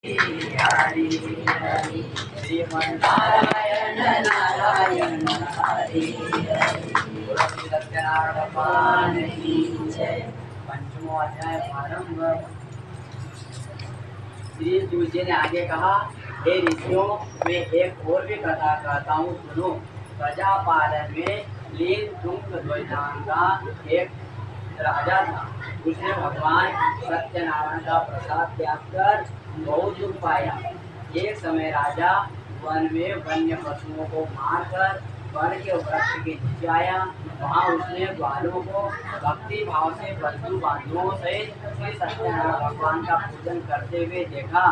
हरि हरि श्रीमन्नारायण नारायण हरि हरि सत्यनारायण भगवान की जय। पंचमो अध्याय प्रारंभ। श्री शिव जी ने आगे कहा, हे ऋषियों, मैं एक और भी कथा कहता हूँ, सुनो। प्रजापालन में लीन तुंग नाम का एक राजा था। उसने भगवान सत्यनारायण का प्रसाद त्याग कर बहुत दुख पाया। एक समय राजा वन में वन्य पशुओं को मारकर वन के वृक्ष के नीचे आया। वहाँ उसने ग्वालों को भक्ति भाव से बंधु बांधवों सहित श्री सत्यनारायण भगवान का पूजन करते हुए देखा।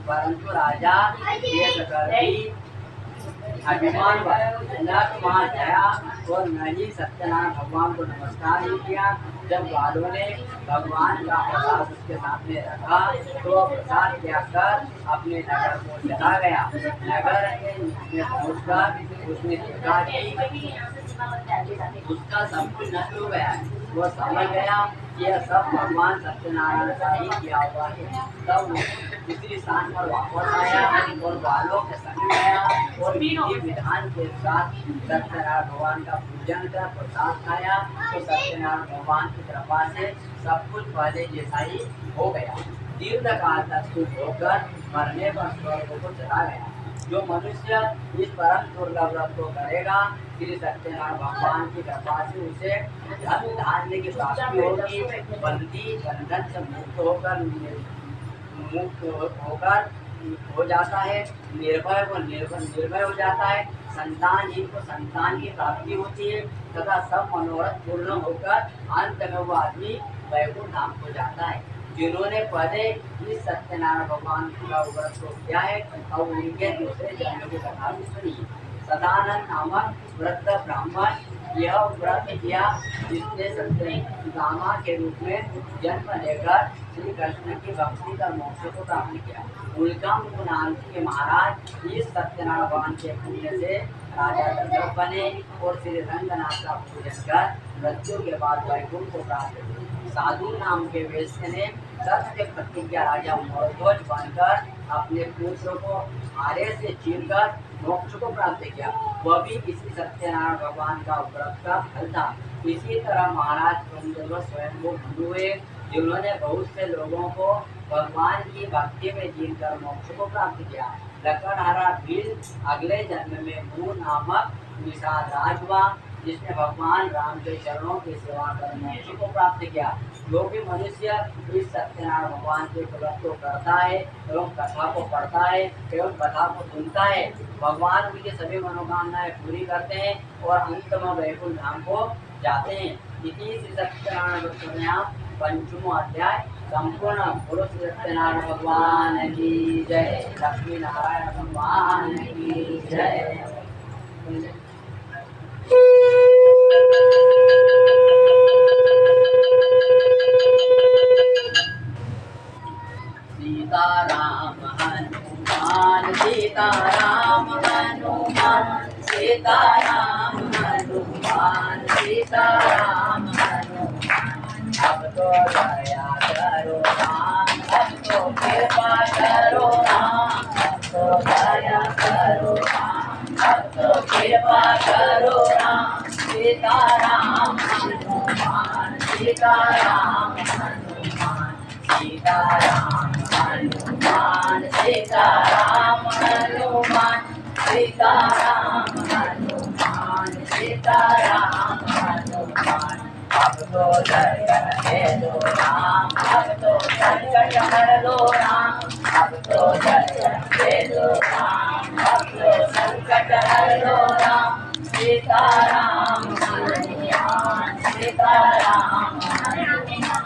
परंतु राजा देख कर भी अभिमान गया और न ही सत्यनारायण भगवान को नमस्कार नहीं किया। जब ग्वालों ने भगवान का प्रसाद उसके सामने रखा तो प्रसाद त्याग कर अपने नगर को चला गया। नगर में पहुंचकर उसने देखा कि उसका सब कुछ नष्ट हो गया है। वो समझ गया कि यह सब भगवान सत्यनारायण का ही किया हुआ है। तब दूसरी स्थान पर वापस आया और ग्वालों के संग गया और विधि विधान के साथ सत्यनारायण भगवान का पूजन कर प्रसाद खाया। तो सत्यनारायण भगवान की कृपा से सब कुछ पहले जैसा ही हो गया। दीर्घ काल तक सुख होकर मरने पर स्वर्ग को चला गया। जो मनुष्य इस परम दुर्लभ व्रत को करेगा, श्री सत्यनारायण भगवान की कृपा से उसे धन धान्य की प्राप्ति होगी। बंदी बंधन से मुक्त होकर हो जाता है। निर्भय हो जाता है। संतानहीन को संतान की प्राप्ति होती है तथा सब मनोरथ पूर्ण होकर अंत में वो आदमी वैकुंठ धाम को जाता है। जिन्होंने पहले इस सत्यनारायण भगवान का व्रत को किया है और उनके दूसरे जन्म की कथा भी सुनी। सदानंद नामक व्रत ब्राह्मण यह व्रत किया जिसने सत्यनामा के रूप में जन्म लेकर श्री कृष्ण की भक्ति का मोक्ष को प्राप्त किया। उनका मुकुनाथ के महाराज इस सत्यनारायण भगवान के पुण्य से राजा दशरथ बने और श्री रंगनाथ का पूजन कर मृत्यु के बाद वैकुंठ को प्राप्त हुए। साधु नाम के वैश्य ने सत्य प्रतिज्ञा राजा मौर्ध्वज बनकर अपने पुत्र को आरे से चीरकर मोक्ष को प्राप्त किया। वह भी इसी सत्यनारायण भगवान का व्रत का फल था। इसी तरह महाराज कुंदव स्वयं को हुए जिन्होंने बहुत से लोगों को भगवान की भक्ति में जीकर मोक्ष को प्राप्त किया। लकड़हारा भील अगले जन्म में मुंह नामक निषाद राज हुआ जिसने भगवान राम के चरणों की सेवा कर मोक्ष को प्राप्त किया। जो भी मनुष्य इस सत्यनारायण भगवान के व्रत को करता है एवं कथा को पढ़ता है एवं कथा को सुनता है, भगवान उनकी सभी मनोकामनाएं पूरी करते हैं और अंत में वैकुंठ धाम को जाते हैं। इसी श्री सत्यनारायण व्रत पंचमो अध्याय संपूर्ण। बोलो श्री सत्यनारायण भगवान की जय। लक्ष्मी नारायण भगवान की जय। सीताराम हनुमान सीताराम हनुमान सीताराम हनुमान सीताराम हनुमान। अब तो दया करो राम, अब तो कृपा करो राम, अब तो दया करो राम, अब तो कृपा करो राम। सीताराम हनुमान सीताराम हनुमान सीताराम हनुमान सीताराम हनुमान सीताराम हनुमान सीताराम हनुमान। अब तो दर्शन दे दो राम, अब तो संकट हर दो राम, अब तो दर्शन दे दो राम, अब तो संकट हर दो राम। सीताराम हनुमान सीताराम हनुमान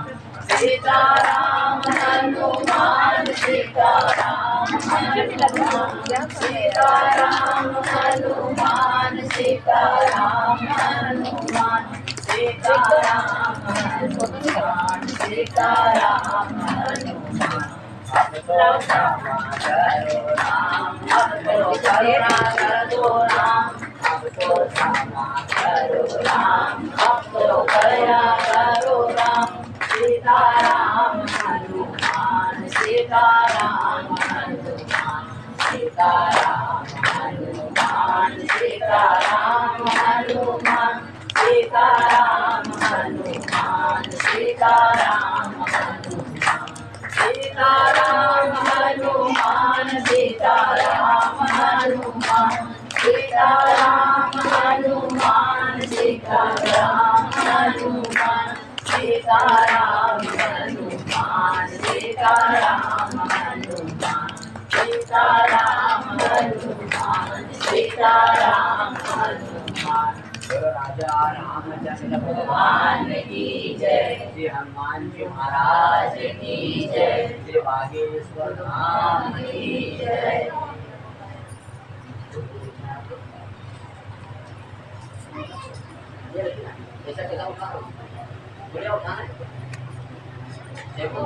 सीताराम हनुमान सीताराम हनुमान सीताराम हनुमान सीताराम हनुमान सीताराम हनुमान सीताराम हनुमान। अब तो क्षमा करो राम, अब तो करुणा कर दो राम, अब तो क्षमा करो राम, अब तो दया करो राम। सीताराम हनुमान सीताराम हनुमान सीताराम हनुमान सीताराम हनुमान सीताराम हनुमान सीताराम हनुमान सीताराम हनुमान सीताराम हनुमान सीताराम हनुमान सीताराम हनुमान सीताराम हनुमान सीताराम हनुमान सीताराम हनुमान सीताराम हनुमान। बोलो राजा रामचंद्र भगवान की जय, श्री हनुमान जी महाराज की जय, श्री बागेश्वर धाम की जय। ऐसा कैसा उठा, उठाना है देखो।